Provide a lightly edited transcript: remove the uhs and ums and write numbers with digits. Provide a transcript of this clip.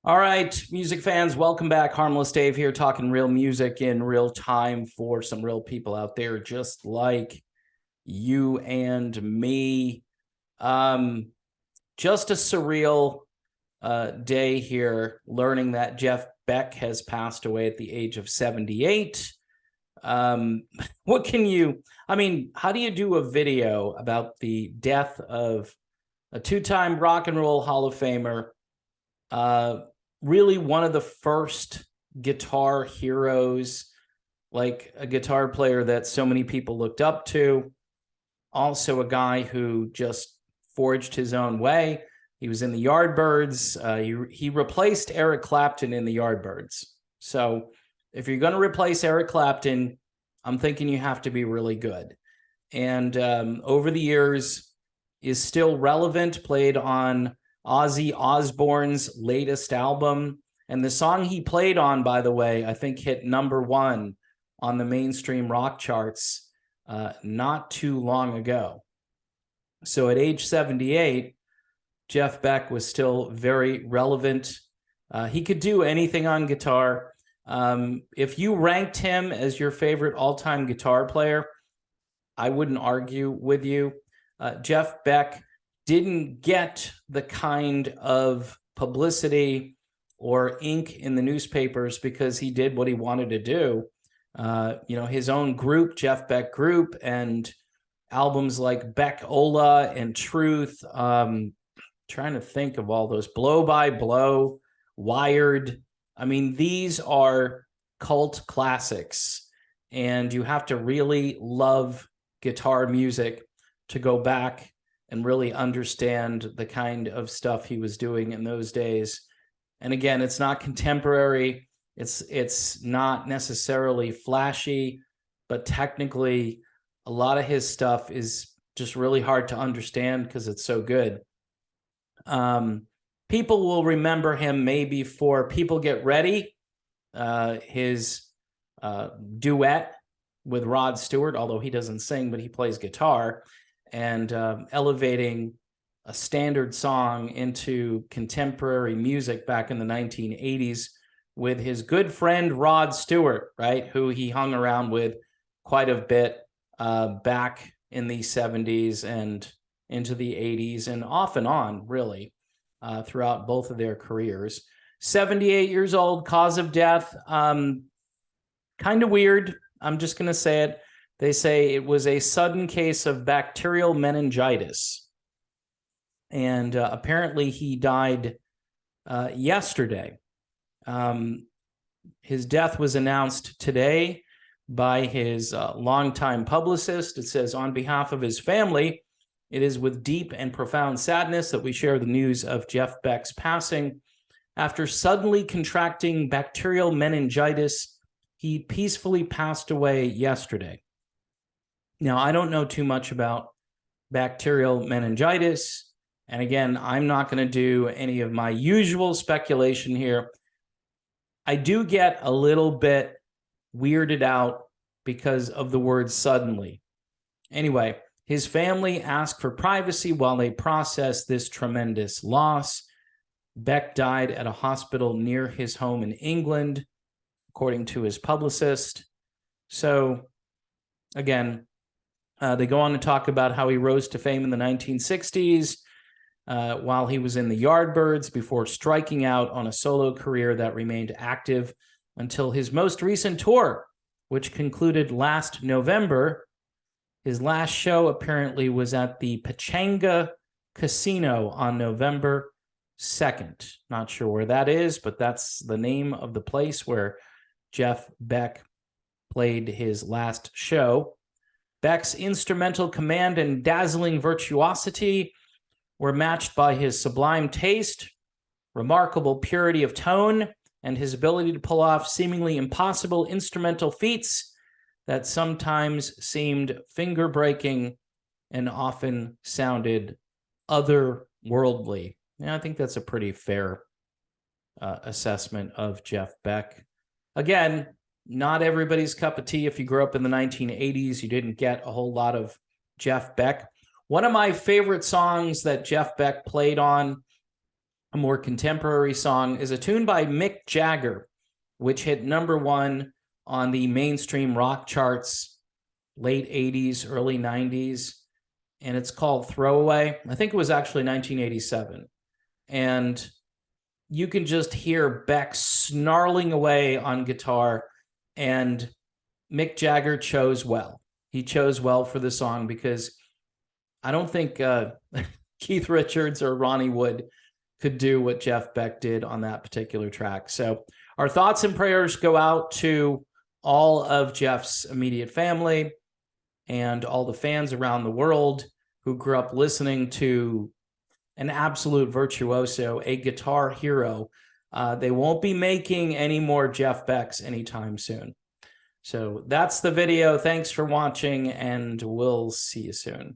All right, music fans, welcome back. Harmless Dave here, talking real music in real time for some real people out there just like you and me. Just a surreal day here, learning that Jeff Beck has passed away at the age of 78. What can you, how do you do a video about the death of a two-time rock and roll Hall of Famer, really one of the first guitar heroes, like a guitar player that so many people looked up to, also a guy who just forged his own way. He was in the Yardbirds. He replaced Eric Clapton in the Yardbirds. So if you're going to replace Eric Clapton, I'm thinking you have to be really good. And over the years is still relevant, played on Ozzy Osbourne's latest album. And the song he played on, by the way, I think hit #1 on the mainstream rock charts not too long ago. So at age 78, Jeff Beck was still very relevant. He could do anything on guitar. If you ranked him as your favorite all-time guitar player, I wouldn't argue with you. Jeff Beck didn't get the kind of publicity or ink in the newspapers because he did what he wanted to do. His own group, Jeff Beck Group, and albums like Beck Ola and Truth. Trying to think of all those. Blow by Blow, Wired. These are cult classics, and you have to really love guitar music to go back and really understand the kind of stuff he was doing in those days. And again, it's not contemporary. It's not necessarily flashy, but technically a lot of his stuff is just really hard to understand because it's so good. People will remember him maybe for People Get Ready, his duet with Rod Stewart, although he doesn't sing, but he plays guitar, and elevating a standard song into contemporary music back in the 1980s with his good friend Rod Stewart, right, who he hung around with quite a bit back in the 70s and into the 80s and off and on, really, throughout both of their careers. 78 years old, cause of death, kind of weird. I'm just going to say it. They say it was a sudden case of bacterial meningitis. And apparently he died yesterday. His death was announced today by his longtime publicist. It says, on behalf of his family, it is with deep and profound sadness that we share the news of Jeff Beck's passing. After suddenly contracting bacterial meningitis, he peacefully passed away yesterday. Now, I don't know too much about bacterial meningitis. And again, I'm not going to do any of my usual speculation here. I do get a little bit weirded out because of the word suddenly. Anyway, his family asked for privacy while they process this tremendous loss. Beck died at a hospital near his home in England, according to his publicist. So, again, they go on to talk about how he rose to fame in the 1960s while he was in the Yardbirds before striking out on a solo career that remained active until his most recent tour, which concluded last November. His last show apparently was at the Pechanga Casino on November 2nd. Not sure where that is, but that's the name of the place where Jeff Beck played his last show. Beck's instrumental command and dazzling virtuosity were matched by his sublime taste, remarkable purity of tone, and his ability to pull off seemingly impossible instrumental feats that sometimes seemed finger-breaking and often sounded otherworldly. And I think that's a pretty fair assessment of Jeff Beck. Again, not everybody's cup of tea. If you grew up in the 1980s, you didn't get a whole lot of Jeff Beck. One of my favorite songs that Jeff Beck played on a more contemporary song, is a tune by Mick Jagger, which hit #1 on the mainstream rock charts, late 80s, early 90s. And it's called Throwaway. I think it was actually 1987. And you can just hear Beck snarling away on guitar, and Mick Jagger chose well. He chose well for the song, because I don't think Keith Richards or Ronnie Wood could do what Jeff Beck did on that particular track. So our thoughts and prayers go out to all of Jeff's immediate family and all the fans around the world who grew up listening to an absolute virtuoso, a guitar hero. They won't be making any more Jeff Becks anytime soon. So that's the video. Thanks for watching, and we'll see you soon.